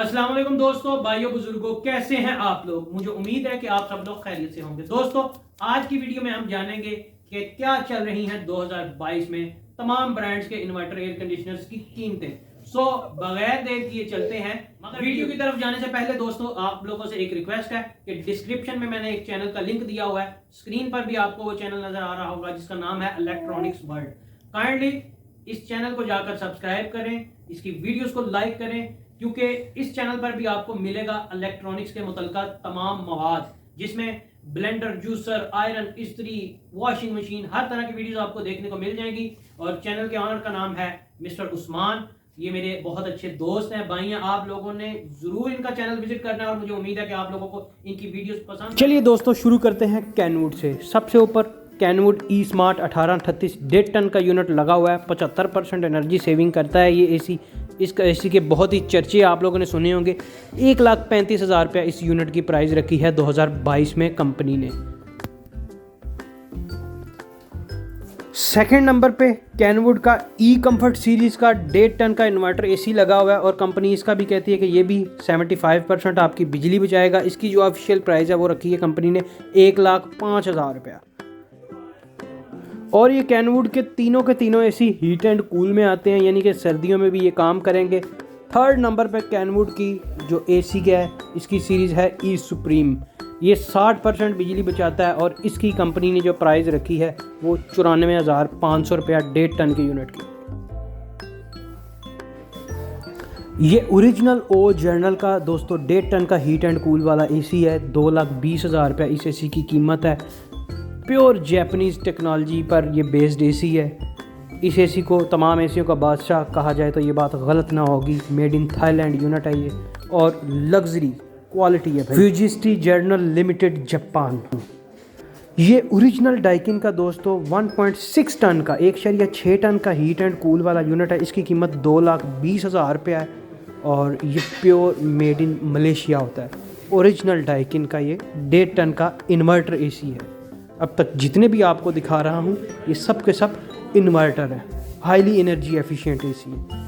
अस्सलाम वालेकुम दोस्तों, भाइयों बुजुर्गों, कैसे हैं आप लोग। मुझे उम्मीद है कि आप सब लोग खैरियत से होंगे। दोस्तों, आज की वीडियो में हम जानेंगे कि क्या चल रही हैं 2022 में तमाम ब्रांड्स के इन्वर्टर एयर कंडीशनर्स की कीमतें। बगैर देर किए चलते हैं। मगर वीडियो की तरफ जाने से पहले दोस्तों, आप लोगों से एक रिक्वेस्ट है कि डिस्क्रिप्शन में मैंने एक चैनल का लिंक दिया हुआ है। स्क्रीन पर भी आपको वो चैनल नजर आ रहा होगा जिसका नाम है इलेक्ट्रॉनिक्स वर्ल्ड। काइंडली इस चैनल को जाकर सब्सक्राइब करें, इसकी वीडियोस को लाइक करें, क्योंकि इस चैनल पर भी आपको मिलेगा इलेक्ट्रॉनिक्स के मुतल्लिका तमाम मवाद, जिसमें ब्लेंडर, जूसर, आयरन, इस्त्री, वॉशिंग मशीन, हर तरह की वीडियोस आपको देखने को मिल जाएंगी। और चैनल के ऑनर का नाम है मिस्टर उस्मान। ये मेरे बहुत अच्छे दोस्त हैं, भाई हैं। आप लोगों ने जरूर इनका चैनल विजिट करना है और मुझे उम्मीद है कि आप लोगों को इनकी वीडियोस पसंद। चलिए दोस्तों, शुरू करते हैं कैनवुड से। सबसे ऊपर कैनवुड ई स्मार्ट 1838 1.5 टन का यूनिट लगा हुआ है। 75% एनर्जी सेविंग करता है ये एसी। इसका एसी के बहुत ही चर्चे आप लोगों ने सुने होंगे। 1,35,000 रुपया इस यूनिट की प्राइस रखी है 2022 में कंपनी ने। सेकंड नंबर पे कैनवुड का ई कंफर्ट सीरीज़ का 1.5 टन का इन्वर्टर एसी लगा हुआ है और कंपनी इसका भी कहती है कि ये भी 75% आपकी बिजली बचाएगा। इसकी जो ऑफिशियल प्राइस है वो रखी है कंपनी ने 1,05,000 रुपया। और ये कैनवुड के तीनों एसी हीट एंड कूल में आते हैं, यानी कि सर्दियों में भी ये काम करेंगे। थर्ड नंबर पे कैनवुड की जो एसी है इसकी सीरीज़ है ई सुप्रीम। ये 60% बिजली बचाता है और इसकी कंपनी ने जो प्राइस रखी है वो 94,500 रुपया 1.5 टन के यूनिट की। ये ओरिजिनल ओ जर्नल का दोस्तों 1.5 टन का हीट एंड कूल वाला एसी है। 2,20,000 रुपया इस एसी की कीमत है। प्योर जैपनीज़ टेक्नोलॉजी पर ये बेस्ड एसी है। इस एसी को तमाम एसियों का बादशाह कहा जाए तो ये बात गलत ना होगी। मेड इन थाईलैंड यूनिट है ये और लग्जरी क्वालिटी है भाई। फ्यूजिस्टी जर्नल लिमिटेड जापान। ये ओरिजिनल डाइकिन का दोस्तों 1.6 टन का 1.6 टन का हीट एंड कूल वाला यूनिट है। इसकी कीमत 2,20,000 रुपया है और ये प्योर मेड इन मलेशिया होता है। ओरिजिनल डाइकिन का ये 1.5 टन का इन्वर्टर एसी है। अब तक जितने भी आपको दिखा रहा हूँ ये सब के सब इन्वर्टर है। हाईली एनर्जी एफिशिएंट एसी है।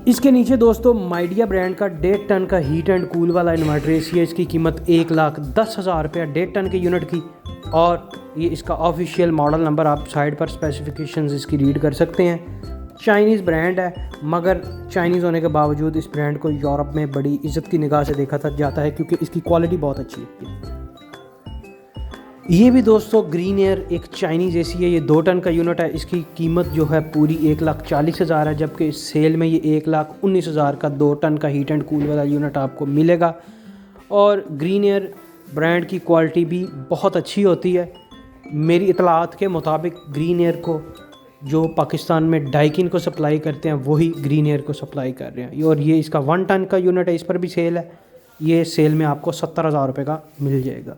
इसके नीचे दोस्तों माइडिया ब्रांड का 1.5 टन का हीट एंड कूल वाला इन्वर्टर एसी है। इसकी कीमत 1,10,000 रुपया 1.5 टन के यूनिट की। और ये इसका ऑफिशियल मॉडल नंबर आप साइड पर स्पेसिफिकेशंस इसकी रीड कर सकते हैं। चाइनीज़ ब्रांड है, मगर चाइनीज़ होने के बावजूद इस ब्रांड को यूरोप में बड़ी इज्जत की निगाह से देखा जाता है क्योंकि इसकी क्वालिटी बहुत अच्छी है। ये भी दोस्तों ग्रीन एयर एक चाइनीज़ एसी है। ये 2 टन का यूनिट है। इसकी कीमत जो है पूरी 1,40,000 है, जबकि सेल में ये 1,19,000 का 2 टन का हीट एंड कूल वाला यूनिट आपको मिलेगा। और ग्रीन एयर ब्रांड की क्वालिटी भी बहुत अच्छी होती है। मेरी इतलात के मुताबिक ग्रीन एयर को जो पाकिस्तान में डाइकिन को सप्लाई करते हैं वही ग्रीन एयर को सप्लाई कर रहे हैं। और ये इसका 1 टन का यूनिट है, इस पर भी सेल है। ये सेल में आपको 70,000 रुपये का मिल जाएगा।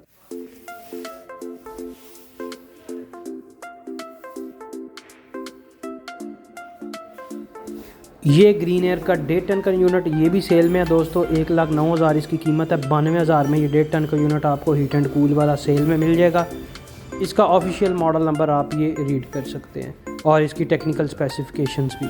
ये ग्रीन एयर का 1.5 टन का यूनिट ये भी सेल में है दोस्तों। 1,09,000 इसकी कीमत है। 92,000 में ये 1.5 टन का यूनिट आपको हीट एंड कूल वाला सेल में मिल जाएगा। इसका ऑफिशियल मॉडल नंबर आप ये रीड कर सकते हैं और इसकी टेक्निकल स्पेसिफिकेशंस भी।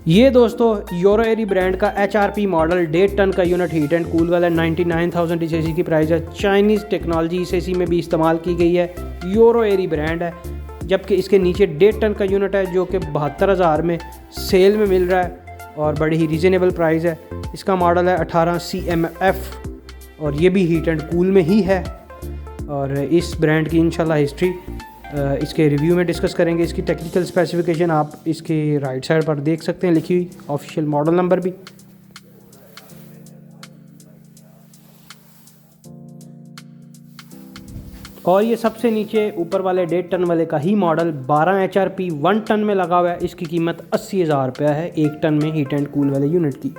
ये दोस्तों यूरो एरी ब्रांड का HRP मॉडल 1.5 टन का यूनिट हीट एंड कूल वाला 99,000 इस एसी की प्राइस है। चाइनीज़ टेक्नोलॉजी इस एसी में भी इस्तेमाल की गई है। यूरो एरी ब्रांड है, जबकि इसके नीचे 1.5 टन का यूनिट है जो कि 72,000 में सेल में मिल रहा है और बड़ी ही रीज़नेबल प्राइस है। इसका मॉडल है 18 CMF और ये भी हीट एंड कूल में ही है। और इस ब्रांड की इंशाल्लाह हिस्ट्री इसके रिव्यू में डिस्कस करेंगे। इसकी टेक्निकल स्पेसिफिकेशन आप इसके राइट साइड पर देख सकते हैं लिखी हुई, ऑफिशियल मॉडल नंबर भी। और ये सबसे नीचे ऊपर वाले 1.5 टन वाले का ही मॉडल 12 HRP 1 टन में लगा हुआ है। इसकी कीमत 80,000 रुपया है 1 टन में हीट एंड कूल वाले यूनिट की।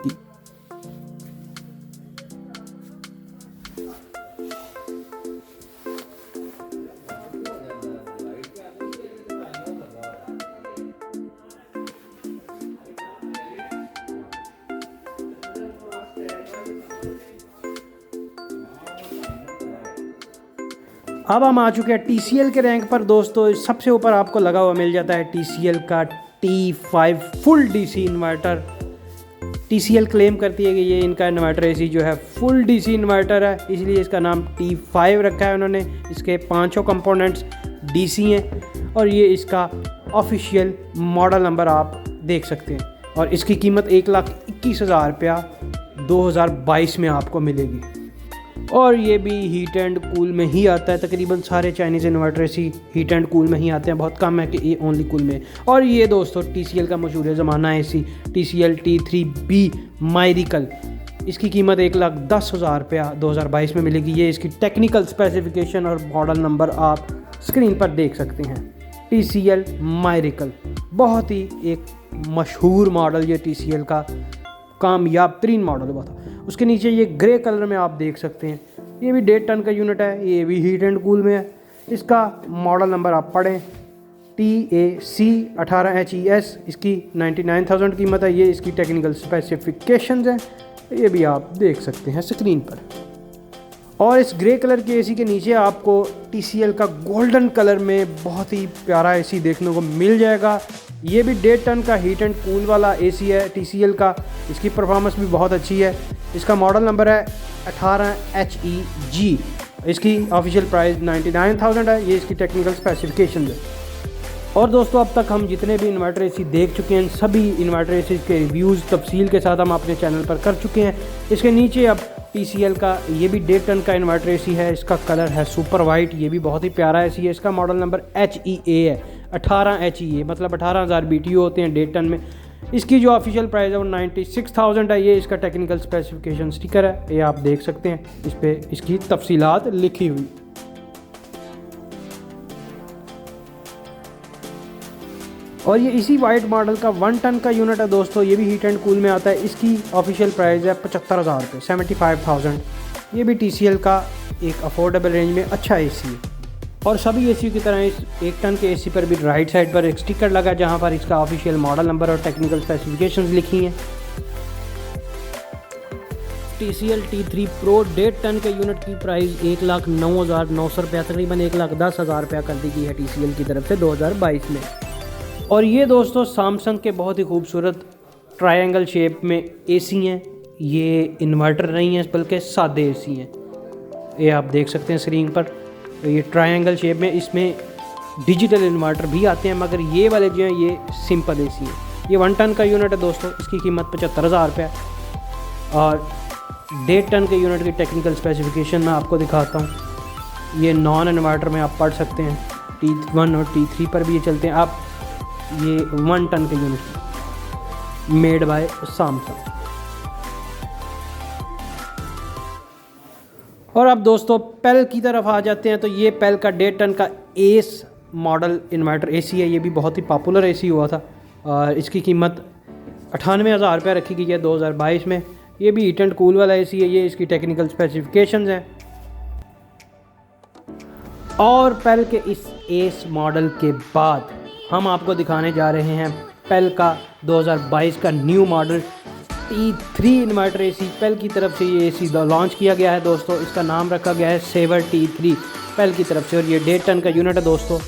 अब हम आ चुके हैं TCL के रैंक पर दोस्तों। सबसे ऊपर आपको लगा हुआ मिल जाता है TCL का T5 full DC inverter. TCL claim करती है कि ये इनका इन्वर्टर AC जो है फुल DC इन्वर्टर है, इसलिए इसका नाम T5 रखा है उन्होंने। इसके पांचों कंपोनेंट्स DC हैं और ये इसका ऑफिशियल मॉडल नंबर आप देख सकते हैं और इसकी कीमत 1,21,000 रुपया 2022 में आपको मिलेगी। और ये भी हीट एंड कूल में ही आता है। तकरीबन सारे चाइनीज़ इन्वर्टर ऐसी हीट एंड कूल में ही आते हैं, बहुत कम है कि ये ओनली कूल में। और ये दोस्तों TCL का मशहूर ज़माना ऐसी TCL T3B माइरिकल, इसकी कीमत 1,10,000 रुपया 2022 में मिलेगी। ये इसकी टेक्निकल स्पेसिफिकेशन और मॉडल नंबर आप स्क्रीन पर देख सकते हैं। TCL माइरिकल बहुत ही एक मशहूर मॉडल, ये TCL का कामयाब तरीन मॉडल हुआ था। उसके नीचे ये ग्रे कलर में आप देख सकते हैं, ये भी 1.5 टन का यूनिट है, ये भी हीट एंड कूल में है। इसका मॉडल नंबर आप पढ़ें TAC 18HES, इसकी 99,000 कीमत है। ये इसकी टेक्निकल स्पेसिफिकेशंस हैं, ये भी आप देख सकते हैं स्क्रीन पर। और इस ग्रे कलर के AC के नीचे आपको TCL का गोल्डन कलर में बहुत ही प्यारा AC देखने को मिल जाएगा। ये भी 1.5 टन का हीट एंड कूल वाला AC है TCL का। इसकी परफॉर्मेंस भी बहुत अच्छी है। इसका मॉडल नंबर है 18HEG। इसकी ऑफिशियल प्राइस 99,000 है। ये इसकी टेक्निकल स्पेसिफिकेशन है। और दोस्तों अब तक हम जितने भी इन्वर्टर AC देख चुके हैं, सभी इन्वर्टर AC के रिव्यूज़ तफसील के साथ हम अपने चैनल पर कर चुके हैं। इसके नीचे अब TCL का ये भी 1.5 टन का इन्वर्टर AC है। इसका कलर है सुपर वाइट, ये भी बहुत ही प्यारा AC है। इसका मॉडल नंबर HEA है, 18HEA, मतलब 18,000 BTU होते हैं 1.5 टन में। इसकी जो ऑफिशियल प्राइस है वो 96,000 है। ये इसका टेक्निकल स्पेसिफिकेशन स्टिकर है, ये आप देख सकते हैं, इस पर इसकी तफसीलात लिखी हुई। और ये इसी वाइट मॉडल का 1 टन का यूनिट है दोस्तों। ये भी हीट एंड कूल में आता है। इसकी ऑफिशियल प्राइस है 75,000 रुपये, 75,000। ये भी TCL का एक अफोर्डेबल रेंज में अच्छा AC है। और सभी AC की तरह इस 1 टन के AC पर भी राइट साइड पर एक स्टिकर लगा है, जहाँ पर इसका ऑफिशियल मॉडल नंबर और टेक्निकल स्पेसिफिकेशंस लिखी हैं। TCL T3 Pro 1.5 टन के यूनिट की प्राइस 1,09,900 रुपया, तकरीबन 1,10,000 रुपया कर दी गई है TCL की तरफ से 2022 में। और ये दोस्तों सैमसंग के बहुत ही खूबसूरत ट्रायंगल शेप में AC हैं। ये इन्वर्टर नहीं है बल्कि सादे AC हैं, ये आप देख सकते हैं स्क्रीन पर। ये ट्रायंगल शेप में, इसमें डिजिटल इन्वर्टर भी आते हैं, मगर ये वाले जो हैं ये सिंपल AC हैं। ये 1 टन का यूनिट है दोस्तों। इसकी कीमत 75,000 रुपये। और 1.5 टन के यूनिट की टेक्निकल स्पेसिफिकेशन मैं आपको दिखाता हूँ। ये नॉन इन्वर्टर में आप पढ़ सकते हैं, T1 और T3 पर भी ये चलते हैं। आप ये 1 टन के यूनिट मेड बाय सैमसंग। और अब दोस्तों पेल की तरफ आ जाते हैं। तो ये पेल का 1.5 टन का एस मॉडल इन्वर्टर AC है। ये भी बहुत ही पॉपुलर AC हुआ था और इसकी कीमत 98,000 रुपये रखी गई है 2022 में। ये भी हीट एंड कूल वाला AC है। ये इसकी टेक्निकल स्पेसिफिकेशंस हैं। और पेल के इस एस मॉडल के बाद हम आपको दिखाने जा रहे हैं पेल का 2022 का new model T3 inverter AC। पेल की तरफ से ये AC लॉन्च किया गया है दोस्तों। इसका नाम रखा गया है सेवर T3 पेल की तरफ से। और ये 1.5 टन का यूनिट है दोस्तों।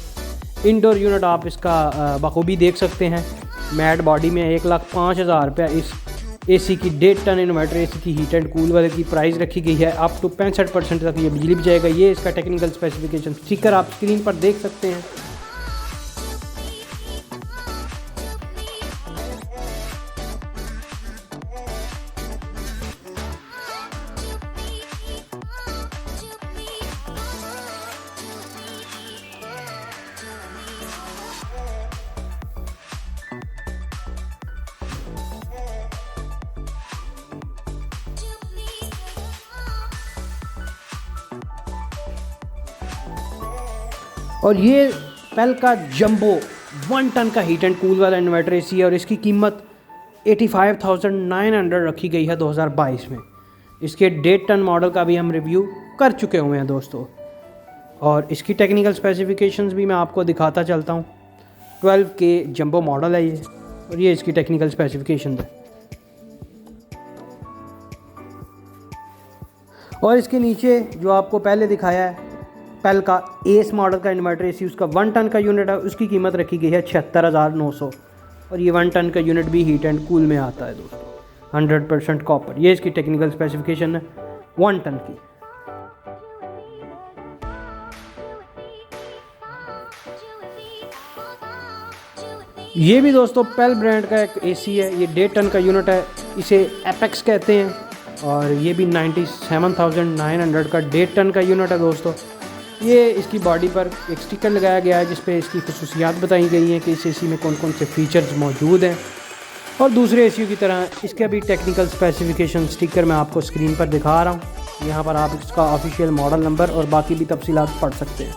इंडोर यूनिट आप इसका बखूबी देख सकते हैं। मैट बॉडी में 1,05,000 रुपये इस AC की 1.5 टन इन्वर्टर AC की हीट एंड कूल वाले की प्राइस रखी गई है। अप टू 65% तक ये बिजली भी जाएगा। ये इसका टेक्निकल स्पेसिफिकेशन स्टिकर आप स्क्रीन पर देख सकते हैं। और ये पेल का जंबो 1 टन का हीट एंड कूल वाला इन्वर्टर AC है और इसकी कीमत 85,900 रखी गई है 2022 में। इसके 1.5 टन मॉडल का भी हम रिव्यू कर चुके हुए हैं दोस्तों। और इसकी टेक्निकल स्पेसिफिकेशंस भी मैं आपको दिखाता चलता हूँ। 12K जंबो मॉडल है ये और ये इसकी टेक्निकल स्पेसिफिकेशन है। और इसके नीचे जो आपको पहले दिखाया है पेल का एस मॉडल का इन्वर्टर एसी, उसका 1 टन का यूनिट है, उसकी कीमत रखी गई है 76,900। और ये 1 टन का यूनिट भी हीट एंड कूल में आता है दोस्तों, 100% कॉपर। ये इसकी टेक्निकल स्पेसिफिकेशन है 1 टन की। ये भी दोस्तों पेल ब्रांड का एक एसी है, ये 1.5 टन का यूनिट है, इसे एपेक्स कहते हैं। और ये भी 97,900 का 1.5 टन का यूनिट है दोस्तों। ये इसकी बॉडी पर एक स्टिकर लगाया गया है जिस पे इसकी खुसूसियात बताई गई हैं कि इस एसी में कौन कौन से फीचर्स मौजूद हैं। और दूसरे एसी की तरह इसका भी टेक्निकल स्पेसिफिकेशन स्टिकर मैं आपको स्क्रीन पर दिखा रहा हूँ। यहाँ पर आप इसका ऑफिशियल मॉडल नंबर और बाकी भी तफसीलात पढ़ सकते हैं।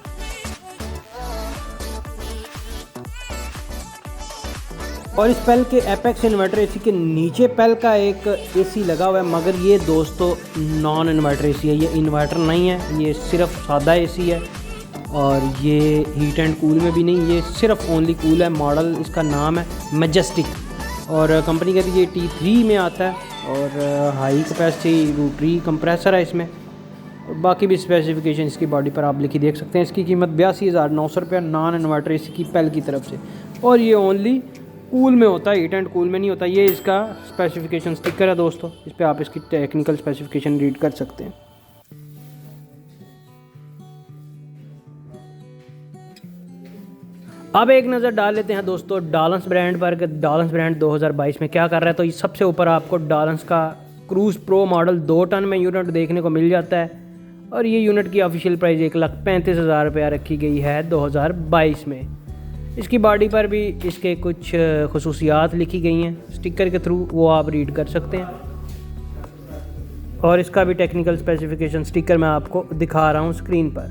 और इस पेल के एपेक्स इन्वर्टर एसी के नीचे पेल का एक एसी लगा हुआ है, मगर ये दोस्तों नॉन इन्वर्टर एसी है, ये इन्वर्टर नहीं है, ये सिर्फ सादा एसी है। और ये हीट एंड कूल में भी नहीं, ये सिर्फ ओनली कूल है। मॉडल इसका नाम है मैजेस्टिक और कंपनी कहती है ये T3 में आता है और हाई कैपेसिटी रोटरी कंप्रेसर है इसमें। और बाकी भी स्पेसिफिकेशन इसकी बॉडी पर आप लिखी देख सकते हैं। इसकी कीमत 82,900 रुपये नॉन इन्वर्टर एसी की पेल की तरफ से। और ये ओनली कूल में होता है, हीट एंड कूल में नहीं होता। ये इसका स्पेसिफिकेशन स्टिकर है दोस्तों, इस पर आप इसकी टेक्निकल स्पेसिफिकेशन रीड कर सकते हैं। अब एक नज़र डाल लेते हैं दोस्तों डालंस ब्रांड पर कि डालंस ब्रांड 2022 में क्या कर रहा है। तो ये सबसे ऊपर आपको डालंस का क्रूज़ प्रो मॉडल 2 टन में यूनिट देखने को मिल जाता है। और ये यूनिट की ऑफिशियल प्राइस 1,35,000 रुपया रखी गई है 2022 में। इसकी बॉडी पर भी इसके कुछ खुसूसियात लिखी गई हैं स्टिकर के थ्रू, वो आप रीड कर सकते हैं। और इसका भी टेक्निकल स्पेसिफिकेशन स्टिकर मैं आपको दिखा रहा हूँ स्क्रीन पर।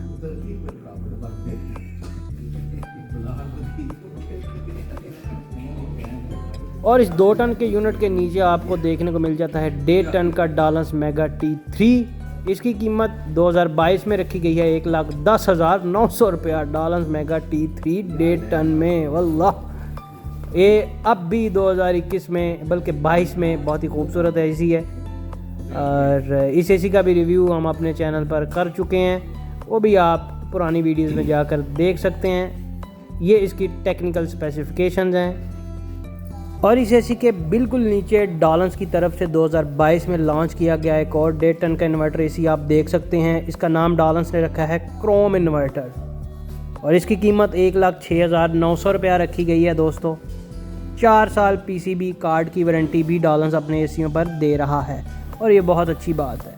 और इस 2 टन के यूनिट के नीचे आपको देखने को मिल जाता है 1.5 टन का डालंस मेगा T3। इसकी कीमत 2022 में रखी गई है 1,10,900 रुपया डालंस मेगा T3 1.5 टन में। वल्लाह ये अब भी 2021 में बल्कि 22 में बहुत ही खूबसूरत एसी है। और इस एसी का भी रिव्यू हम अपने चैनल पर कर चुके हैं, वो भी आप पुरानी वीडियोस में जाकर देख सकते हैं। ये इसकी टेक्निकल स्पेसिफिकेशंस हैं। और इस एसी के बिल्कुल नीचे डालंस की तरफ से 2022 में लॉन्च किया गया एक और 1.5 टन का इन्वर्टर एसी आप देख सकते हैं। इसका नाम डालंस ने रखा है क्रोम इन्वर्टर और इसकी कीमत 1,06,900 रुपया रखी गई है दोस्तों। 4 साल PCB कार्ड की वारंटी भी डालंस अपने एसियों पर दे रहा है और ये बहुत अच्छी बात है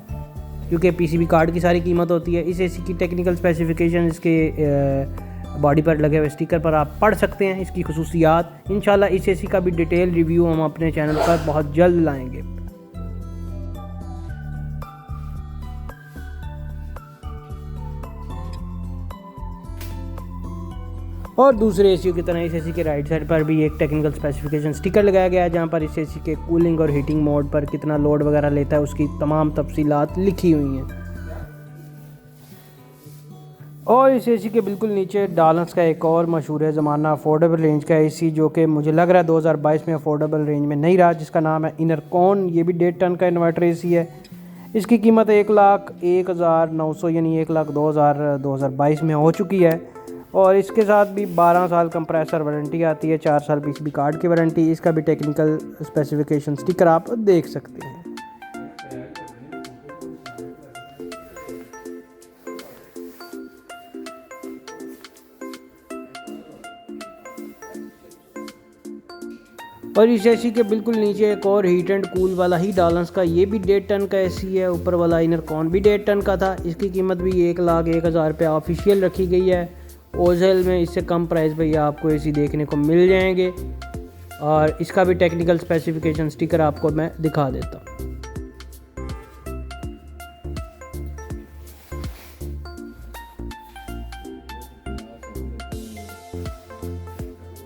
क्योंकि PCB कार्ड की सारी कीमत होती है। इस एसी की टेक्निकल स्पेसिफिकेशन इसके बॉडी पर लगे हुए स्टिकर पर आप पढ़ सकते हैं, इसकी खुसूसियात। इंशाल्लाह इस एसी का भी डिटेल रिव्यू हम अपने चैनल पर बहुत जल्द लाएंगे। और दूसरे एसी की तरह इस एसी के राइट साइड पर भी एक टेक्निकल स्पेसिफिकेशन स्टिकर लगाया गया है जहां पर इस एसी के कूलिंग और हीटिंग मोड पर कितना लोड वगैरह लेता है उसकी तमाम तफसीलात लिखी हुई हैं। और इस एसी के बिल्कुल नीचे डालंस का एक और मशहूर है ज़माना अफोर्डेबल रेंज का एसी, जो कि मुझे लग रहा है 2022 में अफोर्डेबल रेंज में नहीं रहा, जिसका नाम है इनरकॉन। ये भी 1.5 टन का इन्वर्टर एसी है। इसकी कीमत 1,01,900 यानी 1,02,000 2022 में हो चुकी है। और इसके साथ भी 12 साल कंप्रेसर वारंटी आती है, 4 साल PCB कार्ड की वारंटी। इसका भी टेक्निकल स्पेसिफिकेशन स्टिकर आप देख सकते हैं। और इस एसी के बिल्कुल नीचे एक और हीट एंड कूल वाला ही डालंस का, ये भी 1.5 टन का एसी है। ऊपर वाला इनरकॉन भी 1.5 टन का था। इसकी कीमत भी 1,01,000 रुपये ऑफिशियल रखी गई है। ओजेल में इससे कम प्राइस पे आपको एसी देखने को मिल जाएंगे। और इसका भी टेक्निकल स्पेसिफिकेशन स्टिकर आपको मैं दिखा देता हूँ।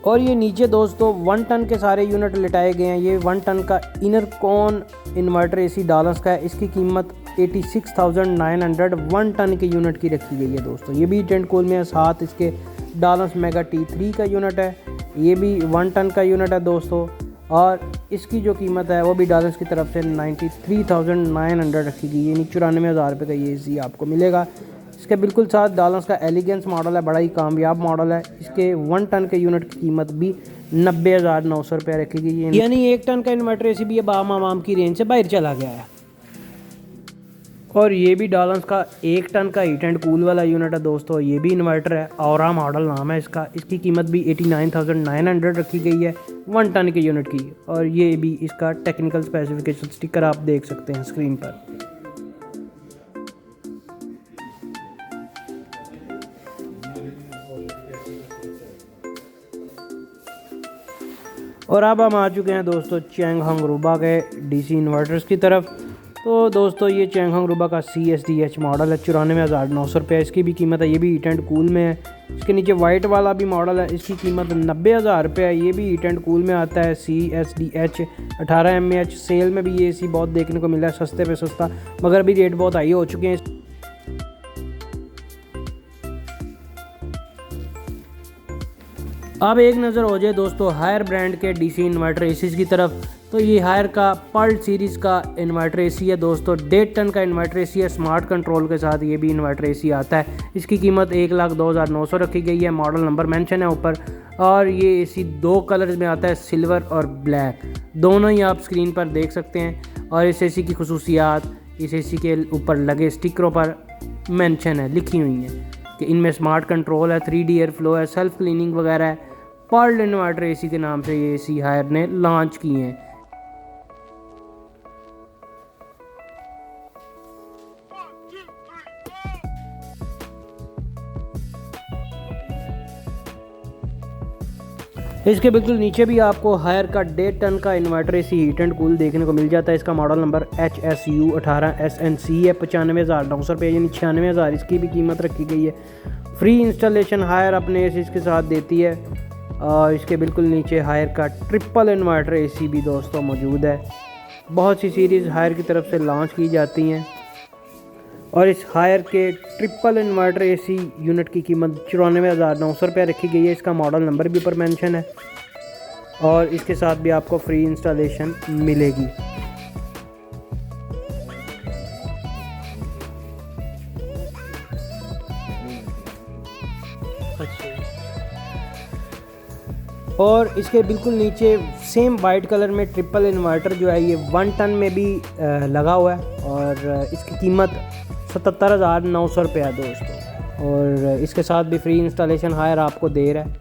और ये नीचे दोस्तों 1 टन के सारे यूनिट लिटाए गए हैं। ये 1 टन का इनरकॉन इन्वर्टर एसी डालंस का है। इसकी कीमत 86,900 1 टन के यूनिट की रखी गई है दोस्तों। ये भी टेंट कूल में है। साथ इसके डालंस मेगा T3 का यूनिट है, ये भी 1 टन का यूनिट है दोस्तों। और इसकी जो कीमत है वो भी डालंस की तरफ से 93,900 रखी गई, यानी 94,000 रुपये का ये एसी आपको मिलेगा। इसके बिल्कुल साथ डालर्स का एलिगेंस मॉडल है, बड़ा ही कामयाब मॉडल है। इसके 1 टन के यूनिट की कीमत भी 90,900 रुपये रखी गई है, यानी 1 टन का इन्वर्टर एसी भी अब आम की रेंज से बाहर चला गया है। और ये भी डालर्स का 1 टन का हीट एंड कूल वाला यूनिट है दोस्तों। ये भी इन्वर्टर है, औरा मॉडल नाम है इसका। इसकी कीमत भी 89,900 रखी गई है 1 टन के यूनिट की। और ये भी इसका टेक्निकल स्पेसिफिकेशन स्टिकर आप देख सकते हैं स्क्रीन पर। और अब हम आ चुके हैं दोस्तों चैंगहंग रूबा के डीसी इन्वर्टर्स की तरफ। तो दोस्तों ये चैंगहंग रूबा का CSDH मॉडल है, 94,900 रुपये इसकी भी कीमत है। ये भी हीट एंड कूल में है। इसके नीचे वाइट वाला भी मॉडल है, इसकी कीमत 90,000 रुपये है। ये भी हीट एंड कूल में आता है, CSDH 18 mAh। सेल में भी ये एसी बहुत देखने को मिला है, सस्ते पे सस्ता, मगर अभी रेट बहुत हाई हो चुके हैं। अब एक नज़र हो जाए दोस्तों हायर ब्रांड के डीसी इन्वर्टर एसीज़ की तरफ। तो ये हायर का पर्ल सीरीज़ का इन्वर्टर एसी है दोस्तों। 1.5 टन का इन्वर्टर एसी है, स्मार्ट कंट्रोल के साथ ये भी इन्वर्टर एसी आता है। इसकी कीमत 1,02,900 रखी गई है, मॉडल नंबर मेंशन है ऊपर। और ये एसी 2 कलर्स में आता है, सिल्वर और ब्लैक, दोनों ही आप स्क्रीन पर देख सकते हैं। और इस एसी की खुसूसियात इस एसी के ऊपर लगे स्टिकरों पर मेंशन है, लिखी हुई हैं कि इनमें स्मार्ट कंट्रोल है, 3D एयर फ्लो है, सेल्फ क्लीनिंग वगैरह है। पर्ल इन्वर्टर एसी के नाम से ये एसी हायर ने लॉन्च किए हैं। इसके बिल्कुल नीचे भी आपको हायर का 1.5 टन का inverter AC heat and cool देखने को मिल जाता है। इसका मॉडल नंबर HSU 18SNC है, 95,900 रुपये यानी 96,000 इसकी भी कीमत रखी गई है। फ्री इंस्टॉलेशन हायर अपने एसी के साथ देती है। और इसके बिल्कुल नीचे हायर का ट्रिपल इन्वर्टर एसी भी दोस्तों मौजूद है। बहुत सी सीरीज़ हायर की तरफ से लॉन्च की जाती हैं। और इस हायर के ट्रिपल इन्वर्टर एसी यूनिट की कीमत 94,900 रुपये रखी गई है। इसका मॉडल नंबर भी ऊपर मेंशन है। और इसके साथ भी आपको फ्री इंस्टॉलेशन मिलेगी। और इसके बिल्कुल नीचे सेम वाइट कलर में ट्रिपल इन्वर्टर जो है ये 1 टन में भी लगा हुआ है। और इसकी कीमत 77,900 रुपये है दोस्तों। और इसके साथ भी फ्री इंस्टॉलेशन हायर आपको दे रहा है।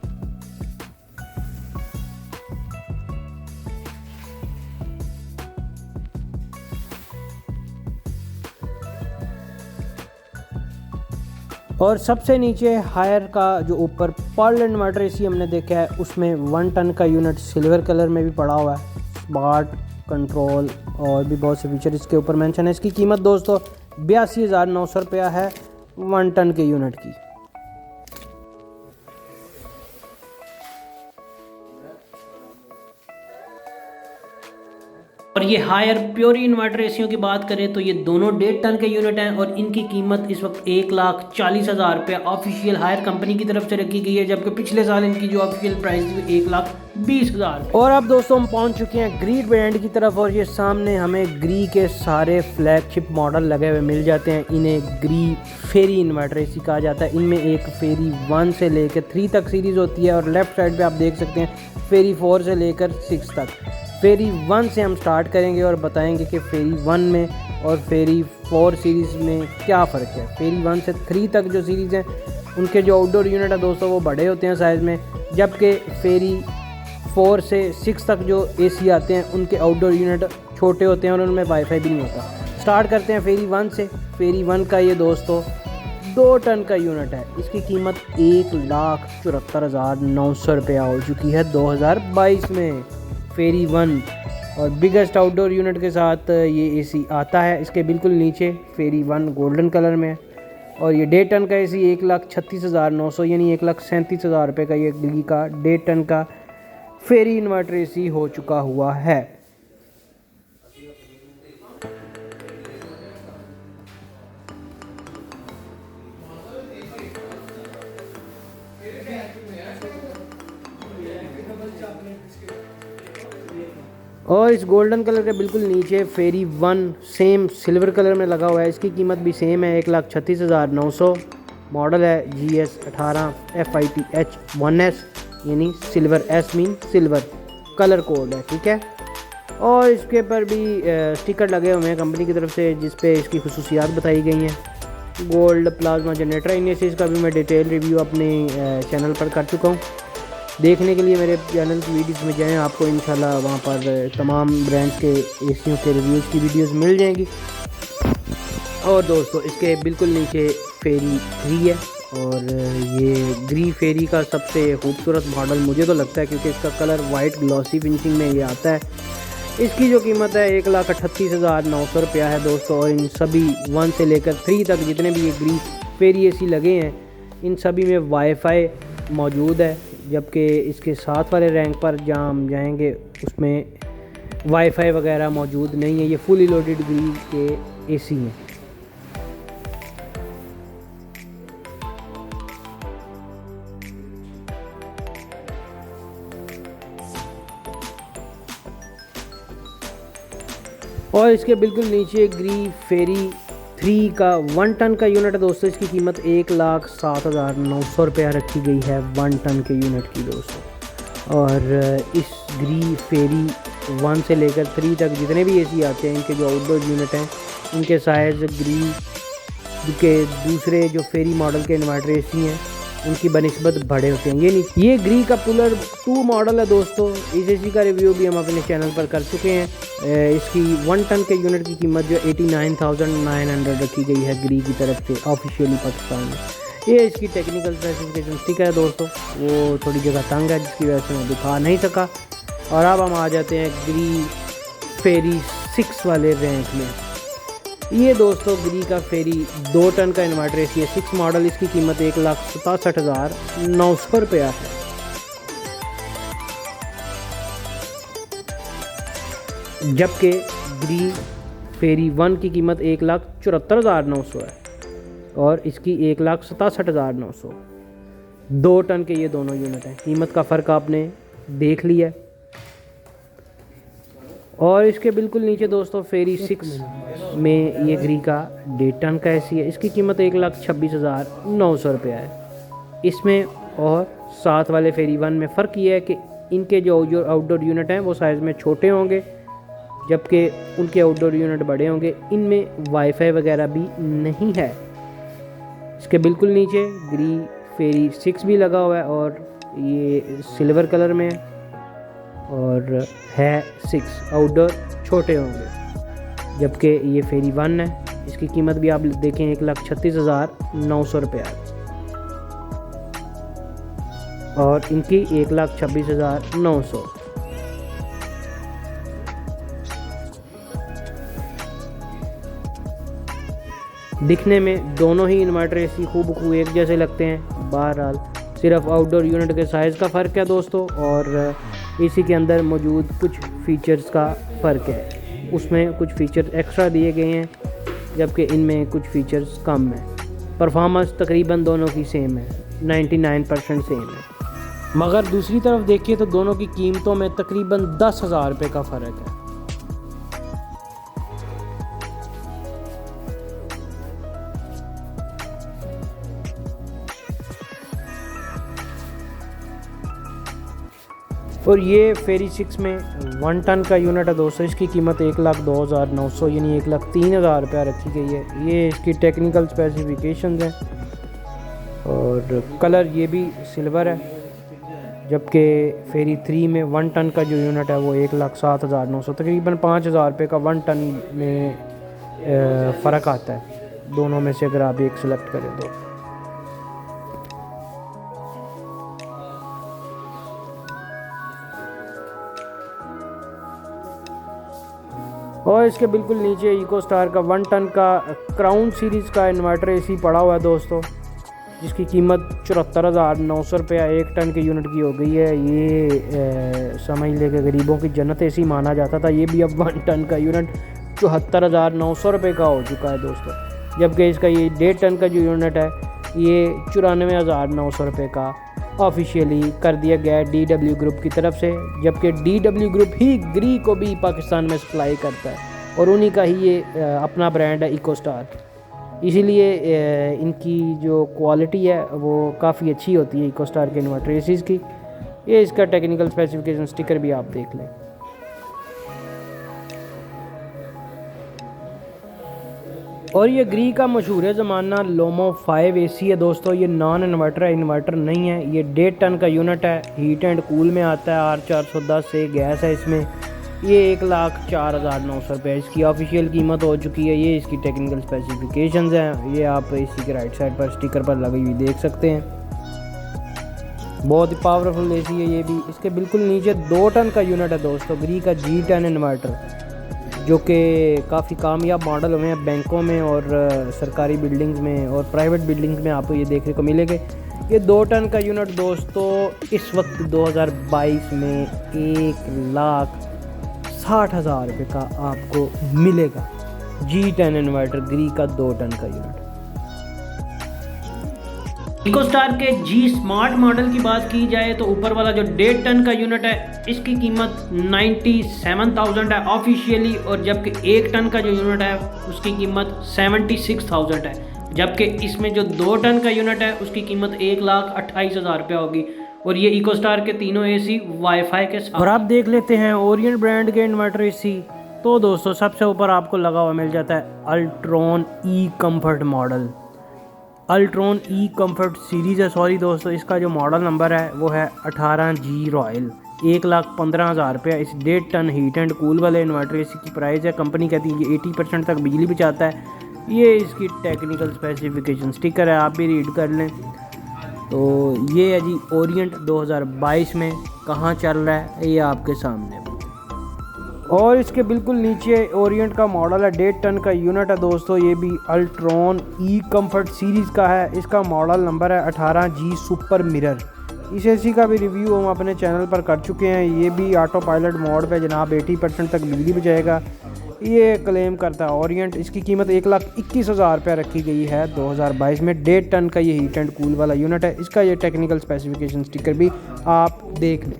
और सबसे नीचे हायर का जो ऊपर पर्ल इन्वर्टर एसी हमने देखा है उसमें 1 टन का यूनिट सिल्वर कलर में भी पड़ा हुआ है, स्मार्ट कंट्रोल और भी बहुत से फीचर इसके ऊपर मेंशन है। इसकी कीमत दोस्तों 82,900 रुपया है 1 टन के यूनिट की। और ये हायर प्योर इन्वर्टर एसियों की बात करें तो ये दोनों 1.5 टन के यूनिट हैं और इनकी कीमत इस वक्त 1,40,000 रुपये ऑफिशियल हायर कंपनी की तरफ से रखी गई है, जबकि पिछले साल इनकी जो ऑफिशियल प्राइस थी 1,20,000। और अब दोस्तों हम पहुंच चुके हैं ग्री ब्रांड की तरफ। और ये सामने हमें ग्री के सारे फ्लैगशिप मॉडल लगे हुए मिल जाते हैं। इन्हें ग्री फेरी इन्वर्टर एसी कहा जाता है। इनमें एक फेरी 1 से लेकर 3 तक सीरीज़ होती है। और लेफ्ट साइड पर आप देख सकते हैं फेरी 4 से लेकर 6 तक। फेरी 1 से हम स्टार्ट करेंगे और बताएंगे कि फेरी 1 में और फेरी 4 सीरीज़ में क्या फ़र्क है। फेरी 1 से 3 तक जो सीरीज़ हैं उनके जो आउटडोर यूनिट है दोस्तों वो बड़े होते हैं साइज़ में, जबकि फेरी 4 से 6 तक जो एसी आते हैं उनके आउटडोर यूनिट छोटे होते हैं और उनमें वाईफाई भी नहीं होता। स्टार्ट करते हैं फेरी 1 से। फेरी 1 का ये दोस्तों 2 टन का यूनिट है। इसकी कीमत 1,74,900 रुपया हो चुकी है 2022 में। फेरी 1 और बिगेस्ट आउटडोर यूनिट के साथ ये एसी आता है। इसके बिल्कुल नीचे फेरी 1 गोल्डन कलर में। और ये 1.5 टन का एसी 1,36,900 यानी 1,37,000 रुपये का ये ग्री का 1.5 टन का फेरी इन्वर्टर एसी हो चुका हुआ है। और इस गोल्डन कलर के बिल्कुल नीचे फेरी 1 सेम सिल्वर कलर में लगा हुआ है। इसकी कीमत भी सेम है 1,36,900। मॉडल है GS18FITH1S, यानी silver, S mean silver colour code है, ठीक है। और इसके ऊपर भी स्टिकर लगे हुए हैं कंपनी की तरफ से, जिस पे इसकी खुसूसियात बताई गई हैं। गोल्ड प्लाज्मा जनरेटर इनेसिस का भी मैं डिटेल रिव्यू अपने चैनल पर कर चुका हूँ। देखने के लिए मेरे चैनल की वीडियोस में जाएं, आपको इंशाल्लाह वहाँ पर तमाम ब्रांड्स के एसियों के रिव्यूज़ की वीडियोस मिल जाएंगी। और दोस्तों इसके बिल्कुल नीचे फेरी 3 है, और ये ग्री फेरी का सबसे खूबसूरत मॉडल मुझे तो लगता है, क्योंकि इसका कलर वाइट ग्लॉसी फिनिशिंग में ये आता है। इसकी जो कीमत है 1,38,900 रुपया है दोस्तों। और इन सभी 1 से लेकर 3 तक जितने भी ये ग्री फेरी एसी लगे हैं, इन सभी में वाईफाई मौजूद है, जबकि इसके साथ वाले रैंक पर जहाँ हम जाएंगे उसमें वाईफाई वगैरह मौजूद नहीं है। ये फुली लोडेड ग्री के एसी हैं। और इसके बिल्कुल नीचे ग्री फेरी 3 का 1 टन का यूनिट है दोस्तों। इसकी कीमत 1,07,900 रुपया रखी गई है 1 टन के यूनिट की दोस्तों। और इस ग्री फेरी 1 से लेकर 3 तक जितने भी एसी आते हैं, इनके जो आउटडोर यूनिट हैं, इनके साइज़ ग्री के दूसरे जो फेरी मॉडल के इन्वर्टर एसी हैं उनकी बनिस्बत बड़े होते हैं। ये ग्री का पुलर 2 मॉडल है दोस्तों। इस एसी का रिव्यू भी हम अपने चैनल पर कर चुके हैं। इसकी 1 टन के यूनिट की कीमत जो 89,900 रखी गई है ग्री की तरफ से ऑफिशियली पाकिस्तान में। ये इसकी टेक्निकल स्पेसिफिकेशन स्टिकर है दोस्तों, वो थोड़ी जगह तंग है जिसकी वजह से मैं दिखा नहीं सका। और अब हम आ जाते हैं ग्री फेरी 6 वाले रैंक में। ये दोस्तों ग्री का फेरी 2 टन का इन्वर्टर एसी है, 6 मॉडल। इसकी कीमत 1,67,900 रुपया है। जबकि ग्री फेरी 1 की कीमत 1,74,900 है, और इसकी 1,67,900। 2 टन के ये दोनों यूनिट हैं। कीमत का फ़र्क आपने देख लिया। और इसके बिल्कुल नीचे दोस्तों फेरी 6 में ये ग्री का 1.5 टन का एसी है। इसकी कीमत 1,26,900 रुपया है। इसमें और साथ वाले फेरी 1 में फ़र्क ये है कि इनके जो आउटडोर यूनिट हैं वो साइज़ में छोटे होंगे, जबकि उनके आउटडोर यूनिट बड़े होंगे। इनमें वाईफाई वगैरह भी नहीं है। इसके बिल्कुल नीचे ग्री फेरी 6 भी लगा हुआ है, और ये सिल्वर कलर में है, और है 6 आउटडोर छोटे होंगे। जबकि ये फेरी 1 है, इसकी कीमत भी आप देखें 1,36,900 रुपया है, और इनकी 1,26,900। दिखने में दोनों ही इन्वर्टर एसी खूब एक जैसे लगते हैं। बहरहाल सिर्फ आउटडोर यूनिट के साइज़ का फ़र्क है दोस्तों, और एसी के अंदर मौजूद कुछ फीचर्स का फ़र्क है। उसमें कुछ फीचर एक्स्ट्रा दिए गए हैं, जबकि इनमें कुछ फीचर्स कम हैं। परफॉर्मेंस तकरीबन दोनों की सेम है, 99% सेम है। मगर दूसरी तरफ देखिए तो दोनों की कीमतों में तकरीबन 10,000 रुपये का फ़र्क है। और ये फेरी 6 में 1 टन का यूनिट है दोस्तों। इसकी कीमत 1,02,900 यानी 1,03,000 रुपया रखी गई है। ये इसकी टेक्निकल स्पेसिफिकेशंस हैं, और कलर ये भी सिल्वर है। जबकि फेरी 3 में 1 टन का जो यूनिट है वो 1,07,900, तकरीबन 5,000 रुपये का 1 टन में फ़र्क आता है दोनों में से, अगर आप एक सेलेक्ट करें तो। और इसके बिल्कुल नीचे इको स्टार का 1 टन का क्राउन सीरीज़ का इन्वर्टर एसी पड़ा हुआ है दोस्तों, जिसकी कीमत 74,900 रुपया 1 टन के यूनिट की हो गई है। ये समझ ले के गरीबों की जन्नत एसी माना जाता था। ये भी अब 1 टन का यूनिट 74,900 रुपये का हो चुका है दोस्तों। जबकि इसका ये 1.5 टन का जो यूनिट है ये 94,900 रुपये का ऑफिशियली कर दिया गया है DW ग्रुप की तरफ से। जबकि DW ग्रुप ही ग्री को भी पाकिस्तान में सप्लाई करता है, और उन्हीं का ही ये अपना ब्रांड है इको स्टार। इसीलिए इनकी जो क्वालिटी है वो काफ़ी अच्छी होती है इकोस्टार के इन्वर्टर एसीज़ की। ये इसका टेक्निकल स्पेसिफिकेशन स्टिकर भी आप देख लें। और ये ग्री का मशहूर ज़माना लोमो 5 एसी है दोस्तों। ये नॉन इन्वर्टर है, इन्वर्टर नहीं है। ये 1.5 टन का यूनिट है, हीट एंड कूल में आता है। R410 से गैस है इसमें। ये 1,04,900 रुपये इसकी ऑफिशियल कीमत हो चुकी है। ये इसकी टेक्निकल स्पेसिफिकेशंस हैं, ये आप इसी के राइट साइड पर स्टिकर पर लगी हुई देख सकते हैं। बहुत ही पावरफुल एसी है ये भी। इसके बिल्कुल नीचे 2 टन का यूनिट है दोस्तों, ग्री का G10 इन्वर्टर, जो कि काफ़ी कामयाब मॉडल हुए हैं बैंकों में और सरकारी बिल्डिंग्स में और प्राइवेट बिल्डिंग्स में आपको ये देखने को मिलेंगे। ये 2 टन का यूनिट दोस्तों इस वक्त 2022 में 1,60,000 रुपये का आपको मिलेगा। G10 इन्वर्टर ग्री का 2 टन का यूनिट। इकोस्टार के जी स्मार्ट मॉडल की बात की जाए तो ऊपर वाला जो 1.5 टन का यूनिट है इसकी कीमत 97,000 है ऑफिशियली, और जबकि 1 टन का जो यूनिट है उसकी कीमत 76,000 है। जबकि इसमें जो 2 टन का यूनिट है उसकी कीमत 1,28,000 रुपया होगी। और ये इकोस्टार के तीनों एसी वाईफाई के साथ। और आप देख लेते हैं ओरिएंट ब्रांड के इन्वर्टर एसी, तो दोस्तों सबसे ऊपर आपको लगा हुआ मिल जाता है अल्ट्रॉन ई कम्फर्ट मॉडल। अल्ट्रॉन ई कम्फर्ट सीरीज़ है, सॉरी दोस्तों, इसका जो मॉडल नंबर है वो है 18G रॉयल। 1,15,000 रुपया इस 1.5 टन हीट एंड कूल वाले इन्वर्टर एसी की प्राइस है। कंपनी कहती है कि 80% तक बिजली बचाता है। ये इसकी टेक्निकल स्पेसिफिकेशन स्टिकर है, आप भी रीड कर लें। तो ये है जी ओरिएंट 2022 में कहाँ चल रहा है ये आपके सामने। और इसके बिल्कुल नीचे ओरिएंट का मॉडल है, 1.5 टन का यूनिट है दोस्तों। ये भी अल्ट्रॉन ई कम्फर्ट सीरीज़ का है। इसका मॉडल नंबर है 18G सुपर मिरर। इस एसी का भी रिव्यू हम अपने चैनल पर कर चुके हैं। ये भी ऑटो पायलट मोड पे जनाब 80% तक बिजली बचाएगा, ये क्लेम करता है ओरिएंट। इसकी कीमत 1,21,000 रुपये रखी गई है 2022 में। 1.5 टन का ये हीट एंड कूल वाला यूनिट है। इसका ये टेक्निकल स्पेसिफिकेशन स्टिकर भी आप देख लें।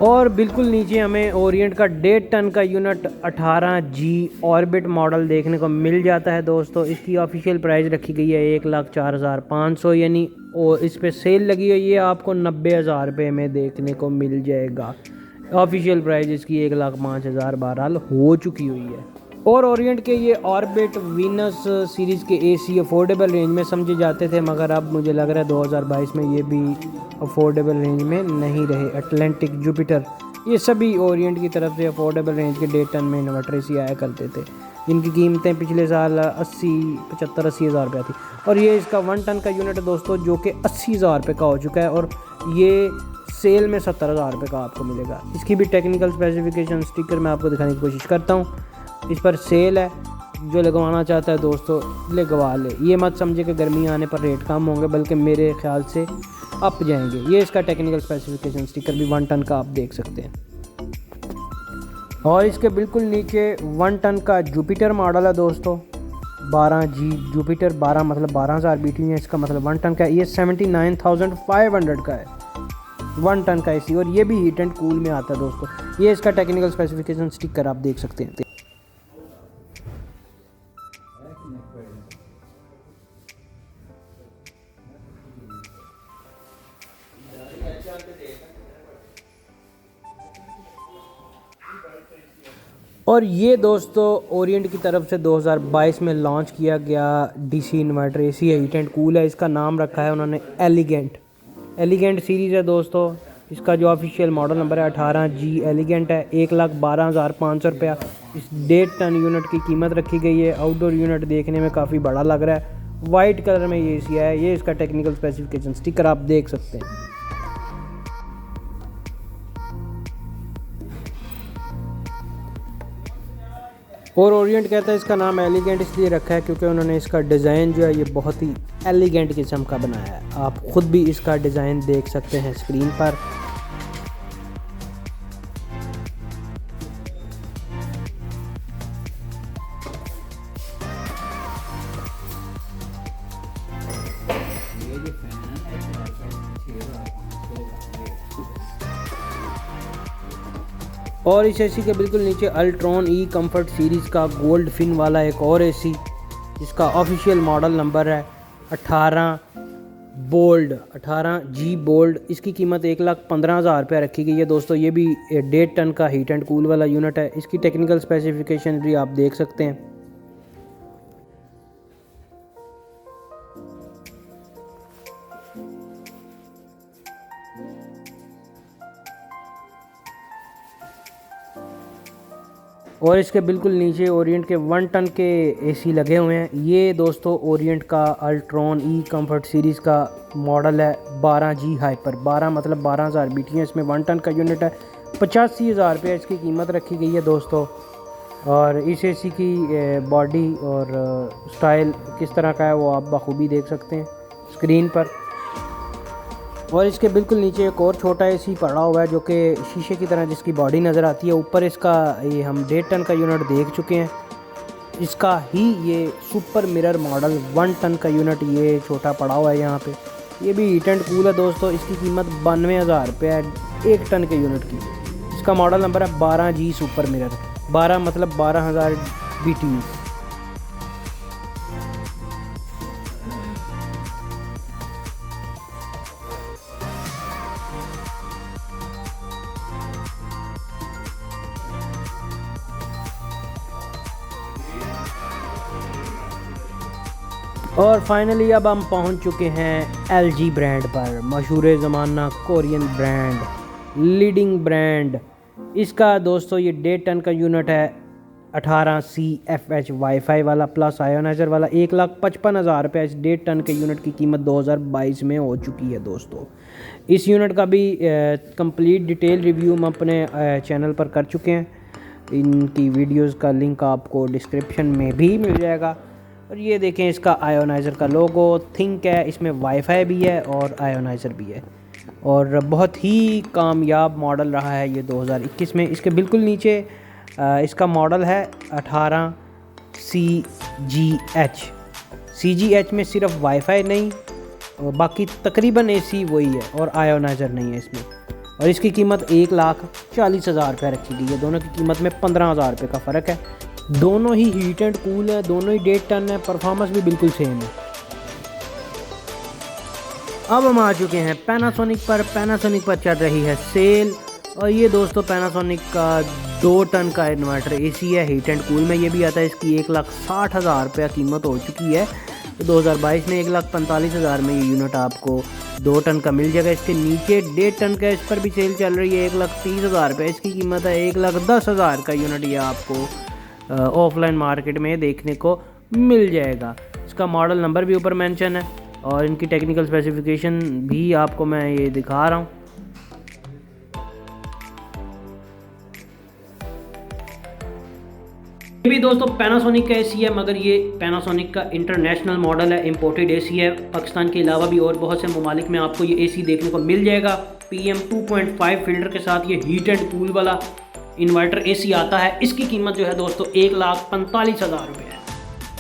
और बिल्कुल नीचे हमें ओरिएंट का 1.5 टन का यूनिट 18G ऑर्बिट मॉडल देखने को मिल जाता है दोस्तों। इसकी ऑफिशियल प्राइस रखी गई है 1,04,500, यानी इस पे सेल लगी हुई है, आपको 90,000 रुपये में देखने को मिल जाएगा। ऑफिशियल प्राइस इसकी 1,05,000 बहरहाल हो चुकी हुई है। और ओरिएंट के ये ऑर्बिट वीनस सीरीज़ के एसी अफोर्डेबल रेंज में समझे जाते थे, मगर अब मुझे लग रहा है 2022 में ये भी अफोर्डेबल रेंज में नहीं रहे। अटलांटिक, जुपिटर, ये सभी ओरिएंट की तरफ से अफोर्डेबल रेंज के 1.5 टन में इन्वर्टर एसी आया करते थे। इनकी कीमतें पिछले साल 75-80 हज़ार रुपया थी। और ये इसका 1 टन का यूनिट है दोस्तों, जो कि 80,000 रुपये का हो चुका है, और ये सेल में 70,000 रुपये का आपको मिलेगा। इसकी भी टेक्निकल स्पेसिफिकेशन स्टिकर मैं आपको दिखाने की कोशिश करता हूँ। इस पर सेल है, जो लगवाना चाहता है दोस्तों लगवा ले। ये मत समझे कि गर्मी आने पर रेट कम होंगे, बल्कि मेरे ख्याल से अप जाएंगे। ये इसका टेक्निकल स्पेसिफिकेशन स्टिकर भी 1 टन का आप देख सकते हैं। और इसके बिल्कुल नीचे 1 टन का जुपिटर मॉडल है दोस्तों, 12G जुपिटर। 12 मतलब 12,000 बीटी है, इसका मतलब 1 टन का है। ये 79,500 का है 1 टन का एसी, और ये भी हीट एंड कूल में आता है दोस्तों। ये इसका टेक्निकल स्पेसिफिकेशन स्टिकर आप देख सकते हैं। और ये दोस्तों ओरिएंट की तरफ से 2022 में लॉन्च किया गया डीसी इन्वर्टर एसी है, हीट एंड कूल है। इसका नाम रखा है उन्होंने एलिगेंट सीरीज़ है दोस्तों। इसका जो ऑफिशियल मॉडल नंबर है 18G एलिगेंट है। 1,12,500 रुपया इस 1.5 टन यूनिट की कीमत रखी गई है। आउटडोर यूनिट देखने में काफ़ी बड़ा लग रहा है, वाइट कलर में ये एसी है। ये इसका टेक्निकल स्पेसिफिकेशन स्टिकर आप देख सकते हैं। और ओरिएंट कहता है इसका नाम एलिगेंट इसलिए रखा है क्योंकि उन्होंने इसका डिज़ाइन जो है ये बहुत ही एलिगेंट किस्म का बनाया है। आप ख़ुद भी इसका डिज़ाइन देख सकते हैं स्क्रीन पर। और इस एसी के बिल्कुल नीचे अल्ट्रॉन ई कंफर्ट सीरीज़ का गोल्ड फिन वाला एक और एसी, जिसका ऑफिशियल मॉडल नंबर है 18G बोल्ड। इसकी कीमत 1,15,000 रुपये रखी गई है दोस्तों। ये भी 1.5 टन का हीट एंड कूल वाला यूनिट है। इसकी टेक्निकल स्पेसिफिकेशन भी आप देख सकते हैं। और इसके बिल्कुल नीचे ओरिएंट के 1 टन के एसी लगे हुए हैं। ये दोस्तों ओरिएंट का अल्ट्रॉन ई कंफर्ट सीरीज़ का मॉडल है 12G हाइपर। 12 मतलब 12,000 BTU। इसमें 1 टन का यूनिट है। 85,000 रुपये इसकी कीमत रखी गई है दोस्तों। और इस एसी की बॉडी और स्टाइल किस तरह का है वो आप बखूबी देख सकते हैं स्क्रीन पर। और इसके बिल्कुल नीचे एक और छोटा एसी पड़ा हुआ है जो कि शीशे की तरह जिसकी बॉडी नज़र आती है। ऊपर इसका ये हम 1.5 टन का यूनिट देख चुके हैं। इसका ही ये सुपर मिरर मॉडल 1 टन का यूनिट ये छोटा पड़ा हुआ है यहाँ पे। ये भी हीट एंड कूल है दोस्तों। इसकी कीमत 92,000 रुपये है 1 टन के यूनिट की। इसका मॉडल नंबर है 12G सुपर मिरर। 12 मतलब 12,000 BTU। और फाइनली अब हम पहुंच चुके हैं LG ब्रांड पर, मशहूर ज़माना कोरियन ब्रांड, लीडिंग ब्रांड। इसका दोस्तों ये 1.5 टन का यूनिट है 18CFH वाईफाई वाला प्लस आयोनाइज़र वाला। 1,55,000 रुपये इस 1.5 टन के यूनिट की कीमत 2022 में हो चुकी है दोस्तों। इस यूनिट का भी कंप्लीट डिटेल रिव्यू हम अपने चैनल पर कर चुके हैं। इनकी वीडियोस का लिंक आपको डिस्क्रिप्शन में भी मिल जाएगा। और ये देखें इसका आयोनाइज़र का लोगो थिंक है। इसमें वाईफाई भी है और आयोनाइज़र भी है और बहुत ही कामयाब मॉडल रहा है ये 2021 में। इसके बिल्कुल नीचे इसका मॉडल है 18CGH में सिर्फ वाईफाई नहीं, बाकी तकरीबन एसी वही है और आयोनाइज़र नहीं है इसमें। और इसकी कीमत 1,40,000 रुपये रखी गई है। दोनों की कीमत में 15,000 रुपये का फ़र्क है। दोनों ही हीट एंड कूल है, दोनों ही 1.5 टन है। परफॉर्मेंस भी बिल्कुल सेम है। अब हम आ चुके हैं पैनासोनिक पर। पैनासोनिक पर चल रही है सेल। और ये दोस्तों पैनासोनिक का 2 टन का इन्वर्टर एसी है हीट एंड कूल में। ये भी आता है। इसकी 1,60,000 रुपये कीमत हो चुकी है। तो 2022 में 1,45,000 में ये यूनिट आपको 2 टन का मिल जाएगा। इसके नीचे 1.5 टन का इस पर भी सेल चल रही है 1,30,000 रुपये। इसकी कीमत है 1,10,000 का यूनिट ये आपको ऑफलाइन मार्केट में देखने को मिल जाएगा। इसका मॉडल नंबर भी ऊपर मेंशन है और इनकी टेक्निकल स्पेसिफिकेशन भी आपको मैं ये दिखा रहा हूँ। ये भी दोस्तों पैनासोनिक का एसी है, मगर ये पैनासोनिक का इंटरनेशनल मॉडल है, इंपोर्टेड एसी है। पाकिस्तान के अलावा भी और बहुत से ममालिक में आपको ये एसी देखने को मिल जाएगा। PM 2.5 फिल्टर के साथ ये हीट एंड कूल वाला इन्वर्टर एसी आता है। इसकी कीमत जो है दोस्तों 1,45,000 रुपये है।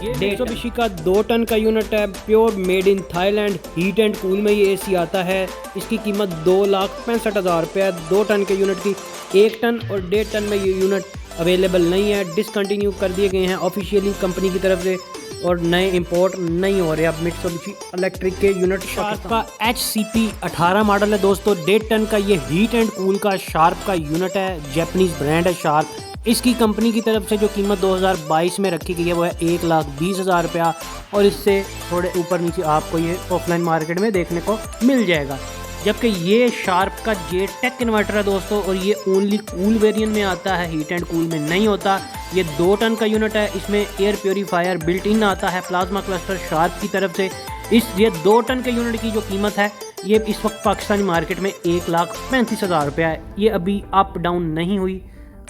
ये मित्सुबिशी का 2 टन का यूनिट है, pure made in Thailand. Heat and cool में ये एसी आता है। इसकी कीमत 2,65,000 रुपये है 2 टन के यूनिट की। 1 टन और 1.5 टन में ये यूनिट अवेलेबल नहीं है, डिसकंटिन्यू कर दिए गए हैं ऑफिशियली कंपनी की तरफ से और नए इंपोर्ट नहीं हो रहे अब मित्सुबिशी इलेक्ट्रिक के यूनिट। शार्प का HCP 18 मॉडल है दोस्तों। 1.5 टन का ये हीट एंड कूल का शार्प का यूनिट है। जैपनीज ब्रांड है शार्प। इसकी कंपनी की तरफ से जो कीमत 2022 में रखी गई है वो है 1,20,000 रुपया। और इससे थोड़े ऊपर नीचे आपको ये ऑफलाइन मार्केट में देखने को मिल जाएगा। जबकि ये शार्प का JTEC इन्वर्टर है दोस्तों और ये ओनली कूल वेरिएंट में आता है, हीट एंड कूल में नहीं होता। ये 2 टन का यूनिट है। इसमें एयर प्योरीफायर बिल्ट इन आता है प्लाज्मा क्लस्टर शार्प की तरफ से। ये 2 टन के यूनिट की जो कीमत है ये इस वक्त पाकिस्तानी मार्केट में 1,35,000 रुपया है। ये अभी अप डाउन नहीं हुई,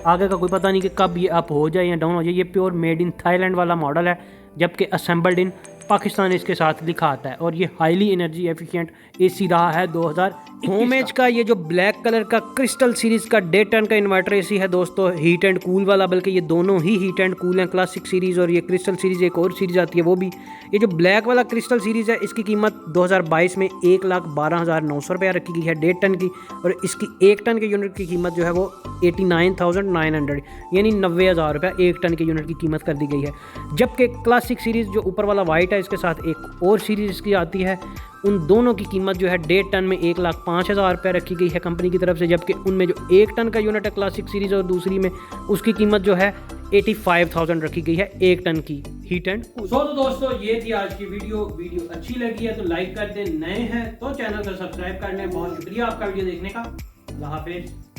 आगे का कोई पता नहीं कि कब ये अप हो जाए या डाउन हो जाए। ये प्योर मेड इन थाईलैंड वाला मॉडल है। जबकि असेंबल्ड इन पाकिस्तान इसके साथ लिखा आता है। और ये हाईली एनर्जी एफिशिएंट एसी रहा है 2021 होम एज का। ये जो ब्लैक कलर का क्रिस्टल सीरीज़ का 1.5 टन का इन्वर्टर एसी है दोस्तों, हीट एंड कूल वाला, बल्कि ये दोनों ही हीट एंड कूल हैं। क्लासिक सीरीज़ और ये क्रिस्टल सीरीज़ एक और सीरीज़ आती है वो भी। ये जो ब्लैक वाला क्रिस्टल सीरीज़ है इसकी कीमत 2022 में 1,12,900 रुपया रखी गई है 1.5 टन की, और इसकी 1 टन के यूनिट की कीमत जो है वो 89,900 यानी 90,000 रुपया 1 टन के यूनिट की कीमत कर दी गई है। जबकि क्लासिक सीरीज़ जो ऊपर वाला वाइट है इसके साथ एक और सीरीज़ इसकी आती है, उन दोनों की कीमत जो है 1.5 टन में 1,05,000 रुपये रखी गई है कंपनी की तरफ से। जबकि उनमें जो 1 टन का यूनिट है क्लासिक सीरीज़ और दूसरी में उसकी कीमत जो है 85,000 रखी गई है 1 टन की हीट एंड कूल। तो दोस्तों ये थी आज की वीडियो अच्छी लगी है तो लाइक कर दें, नए हैं तो चैनल को सब्सक्राइब कर लें। बहुत शुक्रिया आपका वीडियो देखने का। अल्लाह हाफिज़।